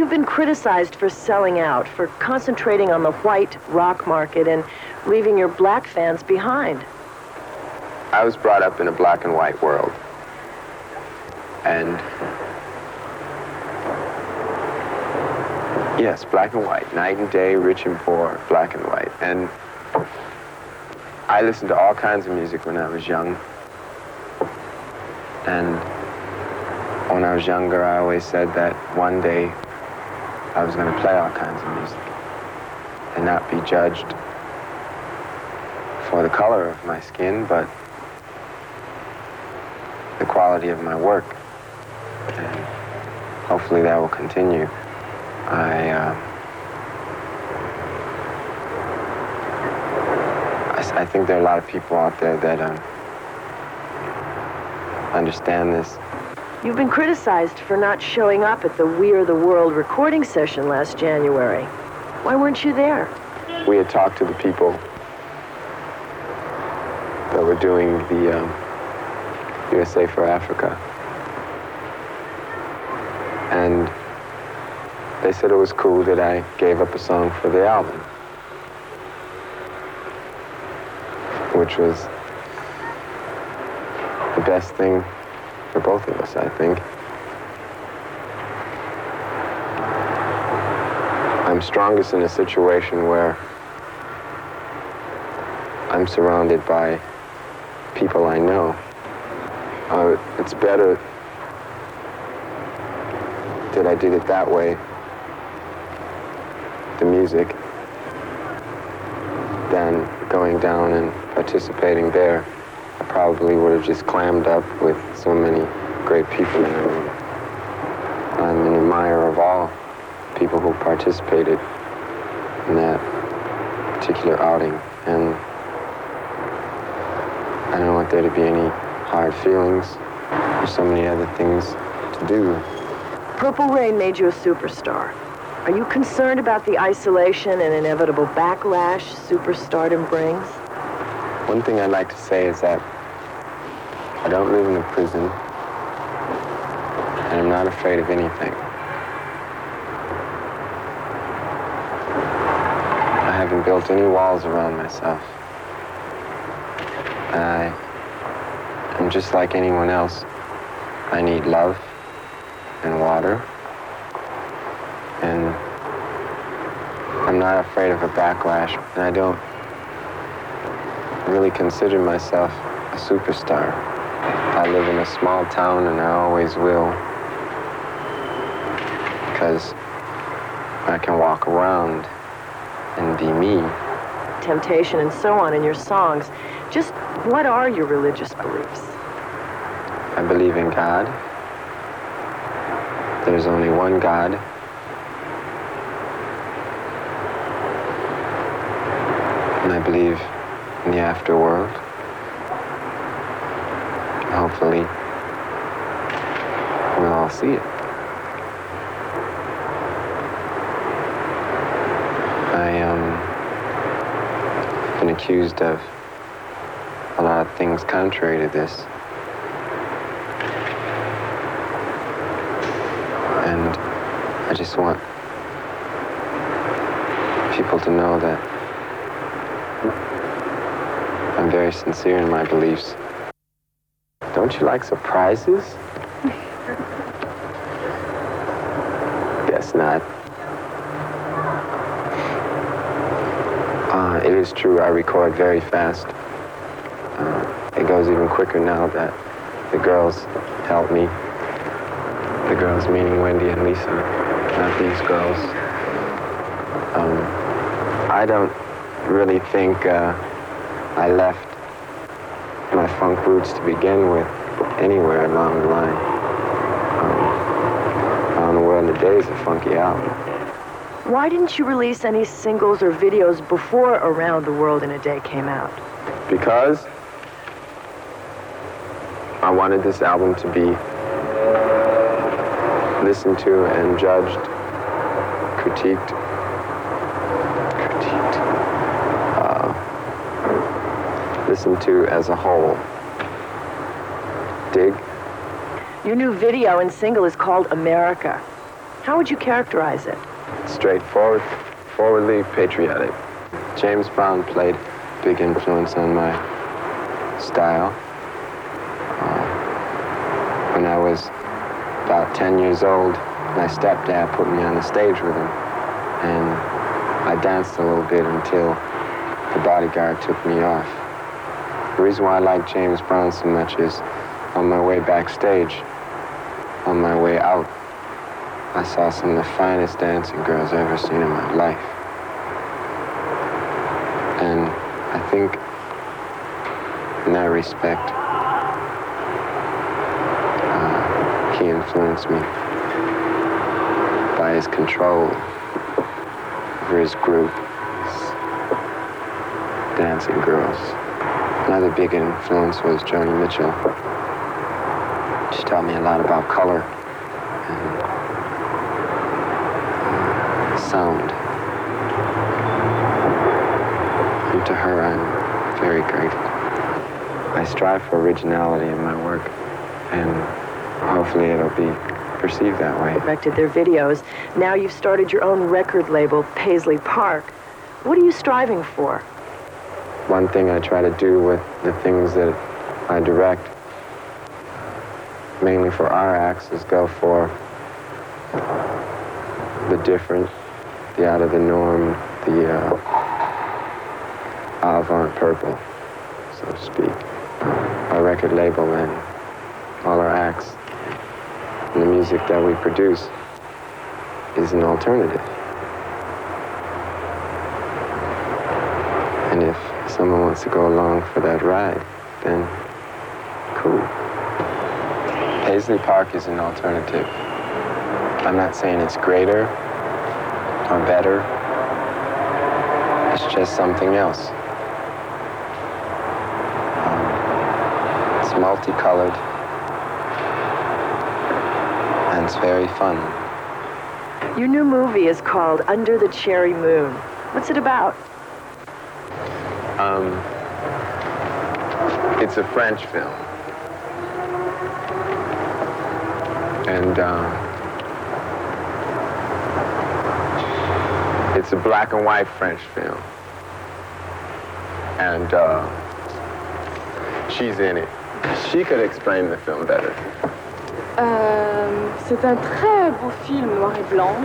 You've been criticized for selling out, for concentrating on the white rock market and leaving your black fans behind. I was brought up in a black and white world. And yes, black and white, night and day, rich and poor, black and white. And I listened to all kinds of music when I was young. And when I was younger, I always said that one day I was going to play all kinds of music and not be judged for the color of my skin, but the quality of my work. And hopefully that will continue. I think there are a lot of people out there that understand this. You've been criticized for not showing up at the We Are the World recording session last January. Why weren't you there? We had talked to the people that were doing the USA for Africa. And they said it was cool that I gave up a song for the album, which was the best thing for both of us, I think. I'm strongest in a situation where I'm surrounded by people I know. It's better that I did it that way, the music, than going down and participating there. I probably would have just clammed up with so many great people in the room. I'm an admirer of all people who participated in that particular outing, and I don't want there to be any hard feelings. There's so many other things to do. Purple Rain made you a superstar. Are you concerned about the isolation and inevitable backlash superstardom brings? One thing I'd like to say is that I don't live in a prison, and I'm not afraid of anything. I haven't built any walls around myself. I'm just like anyone else. I need love and water, and I'm not afraid of a backlash, and I don't really consider myself a superstar. I live in a small town, and I always will, because I can walk around and be me. Temptation and so on in your songs. Just what are your religious beliefs? I believe in God. There's only one God. And I believe in the afterworld. Hopefully, we'll all see it. I've been accused of a lot of things contrary to this. And I just want people to know that I'm very sincere in my beliefs. Don't you like surprises? Guess not. It is true, I record very fast. It goes even quicker now that the girls help me. The girls meaning Wendy and Lisa, not these girls. I don't really think I left my funk roots to begin with anywhere along the line. Around the World in a Day is a funky album. Why didn't you release any singles or videos before Around the World in a Day came out? Because I wanted this album to be listened to and judged, critiqued, listened to as a whole. Dig? Your new video and single is called America. How would you characterize it? Straightforward, forwardly patriotic. James Brown played a big influence on my style. When I was about 10 years old, my stepdad put me on the stage with him, and I danced a little bit until the bodyguard took me off. The reason why I like James Brown so much is on my way backstage, on my way out, I saw some of the finest dancing girls I've ever seen in my life. And I think in that respect, he influenced me by his control over his group, his dancing girls. Another big influence was Joni Mitchell. She taught me a lot about color and sound. And to her, I'm very grateful. I strive for originality in my work, and hopefully it'll be perceived that way. Directed their videos. Now you've started your own record label, Paisley Park. What are you striving for? One thing I try to do with the things that I direct, mainly for our acts, is go for the different, the out of the norm, the avant-purple, so to speak. Our record label and all our acts and the music that we produce is an alternative. And if someone wants to go along for that ride, then cool. Paisley Park is an alternative. I'm not saying it's greater or better. It's just something else. It's multicolored, and it's very fun. Your new movie is called Under the Cherry Moon. What's it about? It's a French film. And it's a black and white French film. And she's in it. She could explain the film better. C'est un très beau film noir et blanc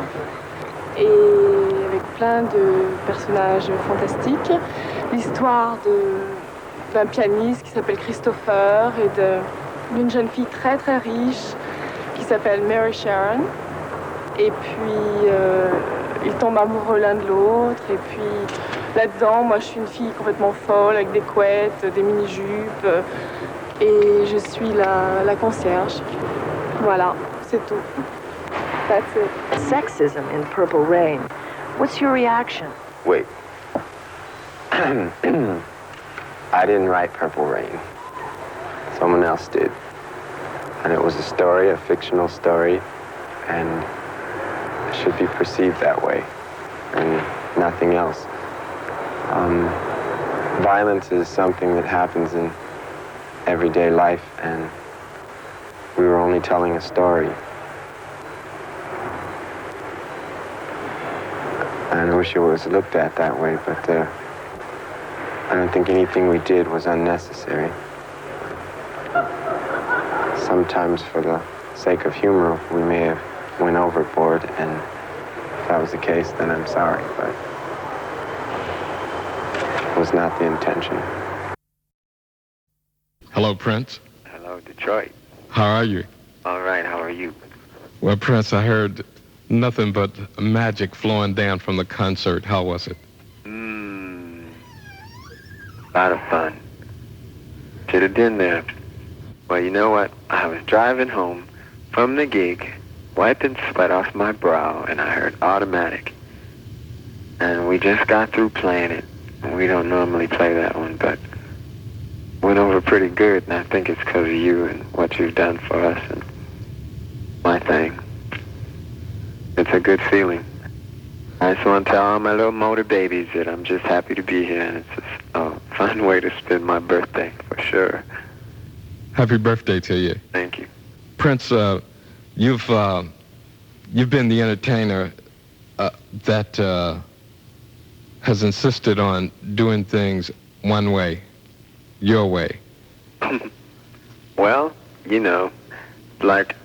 et avec plein de personnages fantastiques. L'histoire d'un pianiste qui s'appelle Christopher et d'une jeune fille très très riche qui s'appelle Mary Sharon. Et puis ils tombent amoureux l'un de l'autre. Et puis là-dedans, moi je suis une fille complètement folle avec des couettes, des mini-jupes. Et je suis la concierge. Voilà, c'est tout. That's it. Sexism in Purple Rain. What's your reaction? Wait. I didn't write Purple Rain. Someone else did. And it was a story, a fictional story, and it should be perceived that way, and nothing else. Violence is something that happens in everyday life, and we were only telling a story. And I wish it was looked at that way, but I don't think anything we did was unnecessary. Sometimes for the sake of humor, we may have went overboard, and if that was the case, then I'm sorry, but it was not the intention. Hello, Prince. Hello, Detroit. How are you? All right, how are you? Well, Prince, I heard nothing but magic flowing down from the concert. How was it? A lot of fun. Should have been there. Well, you know what? I was driving home from the gig, wiping sweat off my brow, and I heard Automatic. And we just got through playing it. And we don't normally play that one, but went over pretty good, and I think it's because of you and what you've done for us and my thing. It's a good feeling. I just want to tell all my little motor babies that I'm just happy to be here, and it's just a fun way to spend my birthday, for sure. Happy birthday to you. Thank you. Prince, you've you've been the entertainer that has insisted on doing things one way, your way. Well, you know, like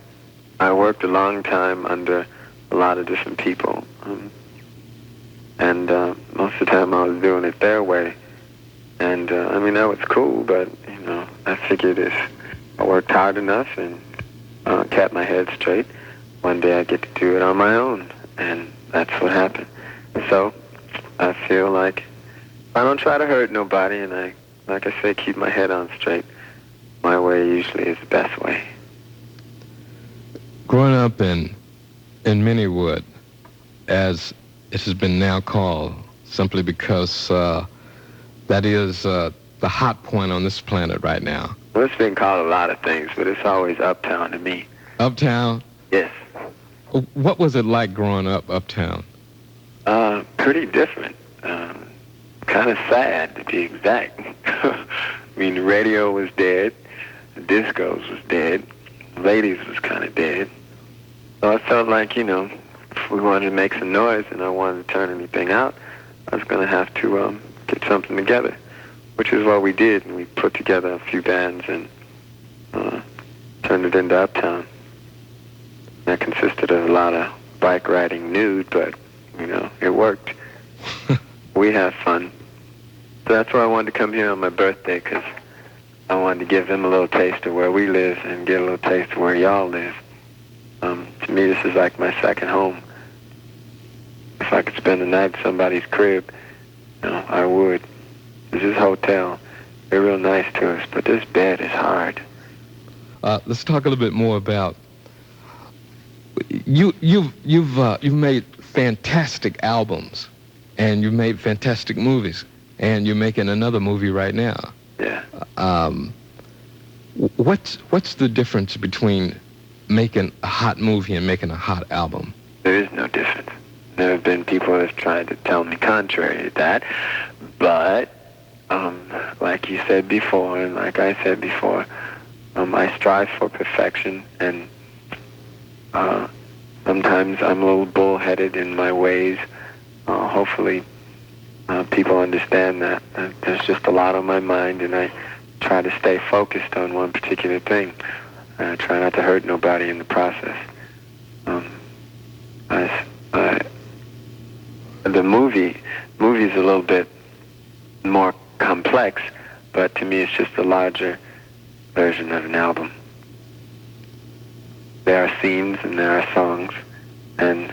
I worked a long time under a lot of different people, and most of the time I was doing it their way. And I mean, that was cool, but you know, I figured if I worked hard enough and kept my head straight, one day I get to do it on my own, and that's what happened. So I feel like I don't try to hurt nobody, and I, like I say, keep my head on straight. My way usually is the best way. Growing up in Minniewood, as it has been now called, simply because that is the hot point on this planet right now. Well, it's been called a lot of things, but it's always uptown to me. Uptown? Yes. What was it like growing up uptown? Pretty different. Kind of sad, to be exact. I mean, the radio was dead, the discos was dead, ladies was kind of dead. So I felt like, you know, if we wanted to make some noise and I wanted to turn anything out, I was going to have to get something together, which is what we did. And we put together a few bands and turned it into Uptown. That consisted of a lot of bike riding nude, but, you know, it worked. We have fun. So that's why I wanted to come here on my birthday, because I wanted to give them a little taste of where we live and get a little taste of where y'all live. To me, this is like my second home. If I could spend the night at somebody's crib, you know, I would. This is a hotel. They're real nice to us, but this bed is hard. Let's talk a little bit more about you've made fantastic albums, and you've made fantastic movies, and you're making another movie right now. Yeah. What's the difference between making a hot movie and making a hot album? There is no difference. There have been people that have tried to tell me contrary to that, but like you said before, and like I said before, I strive for perfection, and sometimes I'm a little bullheaded in my ways. Hopefully people understand that there's just a lot on my mind, and I try to stay focused on one particular thing. I try not to hurt nobody in the process. The movie's a little bit more complex, but to me it's just a larger version of an album. There are scenes and there are songs, and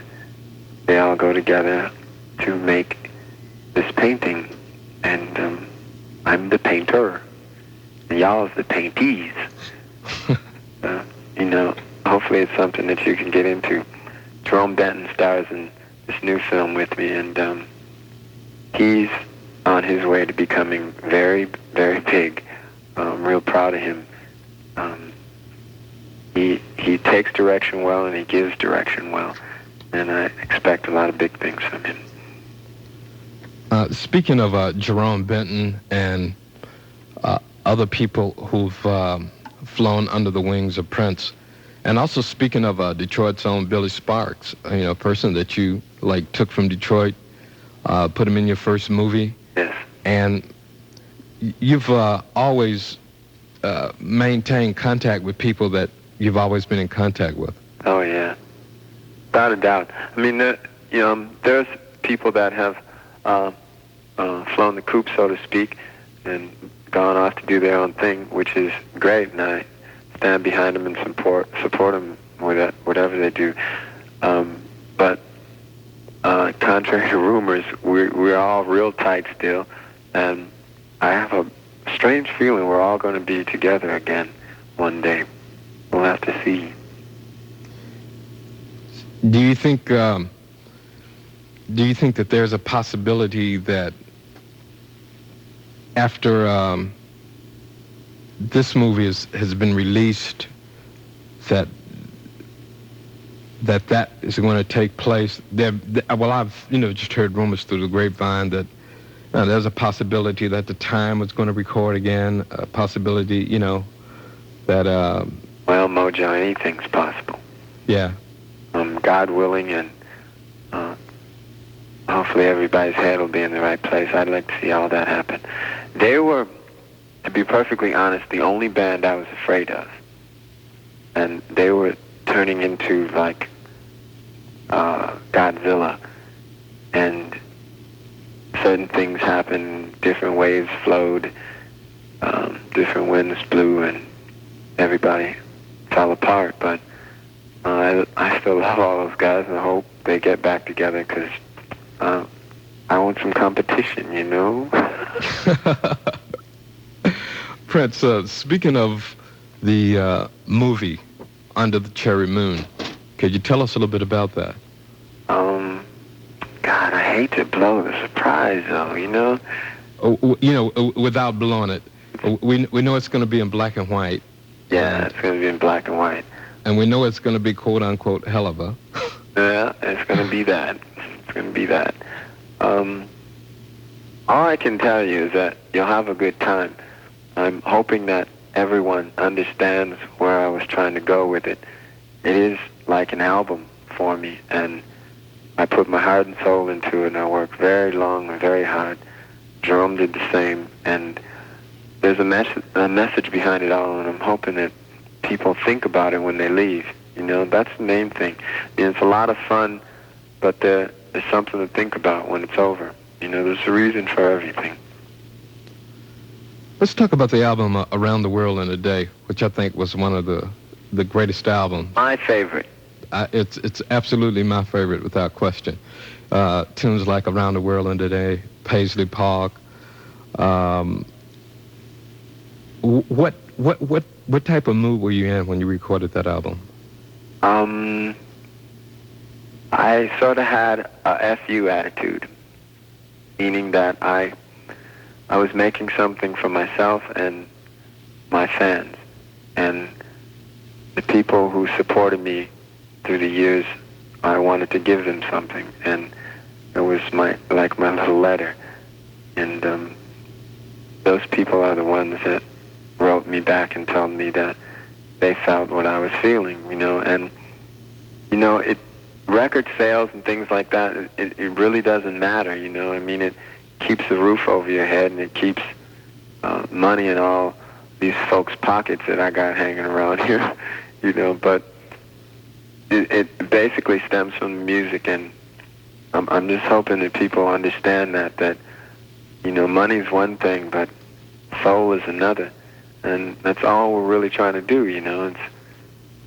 they all go together to make this painting. And I'm the painter, and y'all is the paintees. You know, hopefully it's something that you can get into. Jerome Benton stars in this new film with me, and he's on his way to becoming very, very big. I'm real proud of him. He takes direction well, and he gives direction well, and I expect a lot of big things from him. Speaking of Jerome Benton and other people who've flown under the wings of Prince, and also speaking of Detroit's own Billy Sparks, you know, a person that you like took from Detroit, put him in your first movie. Yes. And you've always maintained contact with people that you've always been in contact with. Oh yeah, without a doubt. I mean, there's people that have flown the coop, so to speak, and gone off to do their own thing, which is great, and I stand behind them and support them with whatever they do. But contrary to rumors, we're all real tight still, and I have a strange feeling we're all going to be together again one day. We'll have to see. Do you think that there's a possibility that after this movie has been released, that is going to take place? Well, I've just heard rumors through the grapevine that there's a possibility that the Time was going to record again. A possibility, that. Well, Mojo, anything's possible. Yeah. God willing, and hopefully everybody's head will be in the right place. I'd like to see all that happen. They were, to be perfectly honest, the only band I was afraid of. And they were turning into like Godzilla. And certain things happened, different waves flowed, different winds blew, and everybody fell apart. But I still love all those guys, and I hope they get back together, because I want some competition, you know? Prince, speaking of the movie Under the Cherry Moon, could you tell us a little bit about that? God, I hate to blow the surprise, though, you know? Without blowing it, we know it's going to be in black and white. Yeah, it's going to be in black and white. And we know it's going to be quote-unquote hell of a. Yeah, it's going to be that. It's going to be that. All I can tell you is that you'll have a good time. I'm hoping that everyone understands where I was trying to go with it. It is like an album for me, and I put my heart and soul into it, and I worked very long and very hard. Jerome did the same, and there's a message behind it all, and I'm hoping that people think about it when they leave. You know, that's the main thing. It's a lot of fun, but there's something to think about when it's over. You know, there's a reason for everything. Let's talk about the album Around the World in a Day, which I think was one of the greatest albums. My favorite. It's absolutely my favorite, without question. Tunes like Around the World in a Day, Paisley Park. What type of mood were you in when you recorded that album? I sort of had a FU attitude, meaning that I was making something for myself and my fans, and the people who supported me through the years. I wanted to give them something, and it was my little letter. And those people are the ones that wrote me back and told me that they felt what I was feeling, you know. And you know, record sales and things like that, it really doesn't matter, you know. I mean, it keeps the roof over your head, and it keeps money in all these folks' pockets that I got hanging around here, you know. But it basically stems from the music, and I'm just hoping that people understand that you know, money's one thing, but soul is another, and that's all we're really trying to do, you know. It's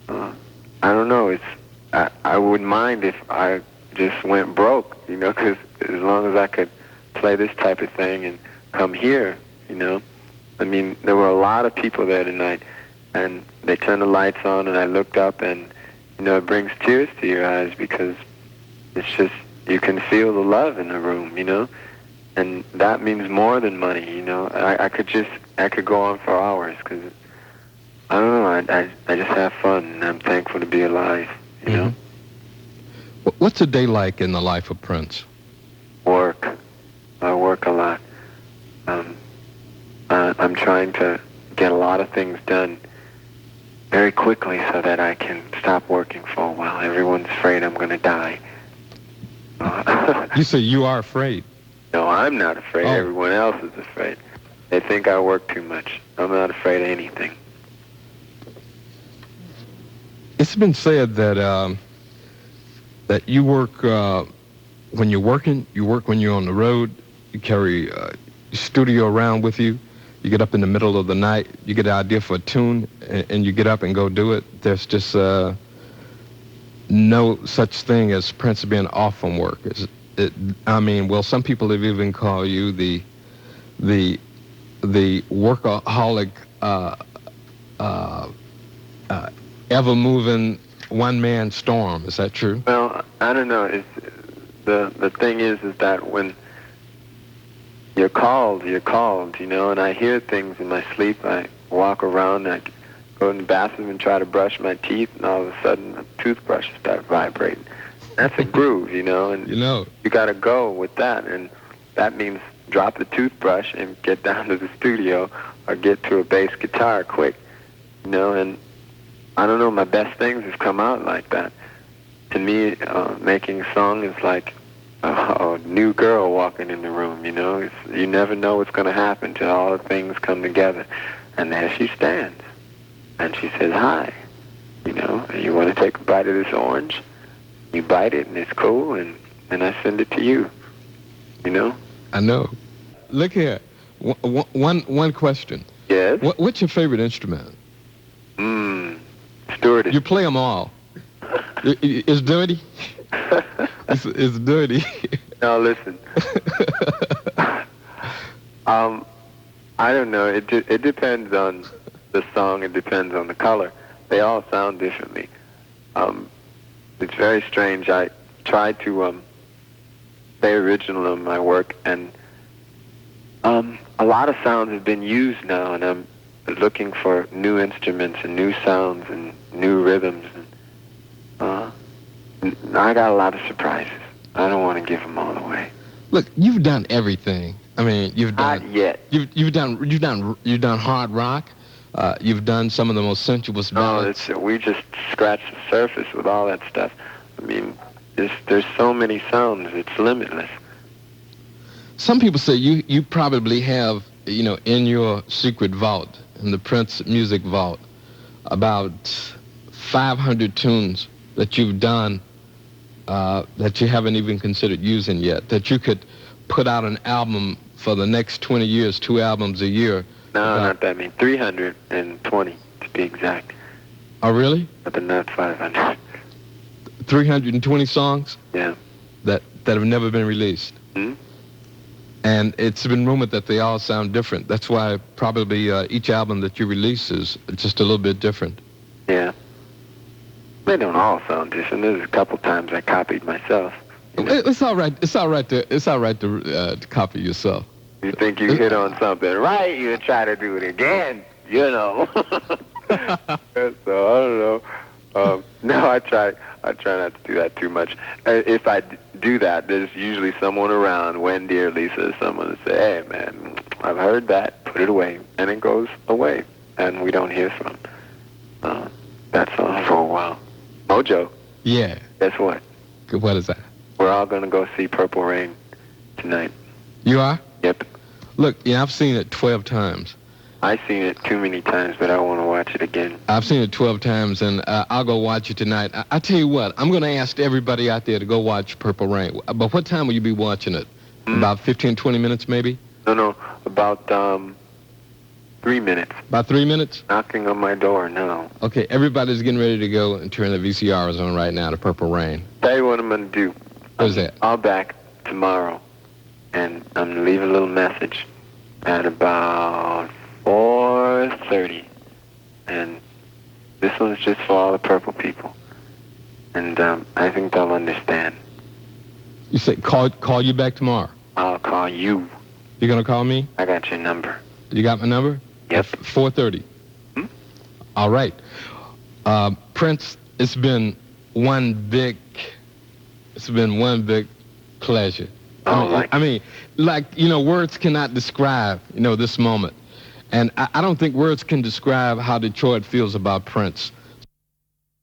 I don't know. I wouldn't mind if I just went broke, you know, because as long as I could play this type of thing and come here, you know. I mean, there were a lot of people there tonight, and they turned the lights on, and I looked up, and, you know, it brings tears to your eyes, because it's just, you can feel the love in the room, you know, and that means more than money, you know. I could go on for hours, because, I don't know, I just have fun, and I'm thankful to be alive. You know? What's a day like in the life of Prince? Work. I work a lot. I'm trying to get a lot of things done very quickly so that I can stop working for a while. Everyone's afraid I'm going to die. You say you are afraid? No, I'm not afraid. Oh. Everyone else is afraid. They think I work too much. I'm not afraid of anything. It's been said that that you work when you're working, you work when you're on the road, you carry your studio around with you, you get up in the middle of the night, you get an idea for a tune, and you get up and go do it. There's just no such thing as Prince being off from work. I mean, well, some people have even called you the workaholic, ever-moving one-man storm. Is that true? Well, I don't know. The thing is that when you're called, you know, and I hear things in my sleep. I walk around, I go in the bathroom and try to brush my teeth, and all of a sudden the toothbrush starts vibrating. That's a groove, you know, and you got to go with that, and that means drop the toothbrush and get down to the studio or get to a bass guitar quick, you know. And I don't know, my best things have come out like that. to me, making a song is like a new girl walking in the room, you know? You never know what's going to happen till all the things come together. And there she stands. And she says, hi, you know, and you want to take a bite of this orange? You bite it, and it's cool, and then I send it to you, you know? I know. Look here. One question. Yes? What's your favorite instrument? Stewardess. You play them all. It's dirty. It's dirty. Now listen. I don't know. It depends on the song. It depends on the color. They all sound differently. It's very strange. I try to stay original in my work, and a lot of sounds have been used now, and I'm looking for new instruments and new sounds and new rhythms. And I got a lot of surprises. I don't want to give them all away. Look, you've done everything. I mean, you've done. Not yet. You've done hard rock. You've done some of the most sensuous ballads. We just scratched the surface with all that stuff. I mean, there's so many sounds. It's limitless. Some people say you probably have, you know, in your secret vault, in the Prince music vault, about 500 tunes that you've done that you haven't even considered using yet, that you could put out an album for the next 20 years, 2 albums a year. No, not that many. 320 to be exact. Oh, really? But not 500. 320 songs? Yeah. That have never been released. Hmm? And it's been rumored that they all sound different. That's why probably each album that you release is just a little bit different. Yeah. They don't all sound different. There's a couple times I copied myself. It's all right. It's all right to copy yourself. You think you hit on something right, you try to do it again, you know. So, I don't know. No, I try not to do that too much. If I do that, there's usually someone around, Wendy or Lisa, someone to say, hey, man, I've heard that, put it away. And it goes away, and we don't hear from that's all for a while. Mojo. Yeah. Guess what? What is that? We're all going to go see Purple Rain tonight. You are? Yep. Look, yeah, I've seen it 12 times. I've seen it too many times, but I want to watch it again. I've seen it 12 times, and I'll go watch it tonight. I tell you what, I'm going to ask everybody out there to go watch Purple Rain. But what time will you be watching it? About 15, 20 minutes, maybe? No, about 3 minutes. About 3 minutes? Knocking on my door now. Okay, everybody's getting ready to go and turn the VCRs on right now to Purple Rain. Tell you what I'm going to do. What is that? I'll back tomorrow, and I'm going to leave a little message at about 4:30. And this one's just for all the Purple people. And I think they'll understand. You say call you back tomorrow? I'll call you. You're going to call me? I got your number. You got my number? Yep. 4:30. All right. Prince, it's been one big pleasure. I mean, like, you know, words cannot describe, you know, this moment. And I don't think words can describe how Detroit feels about Prince.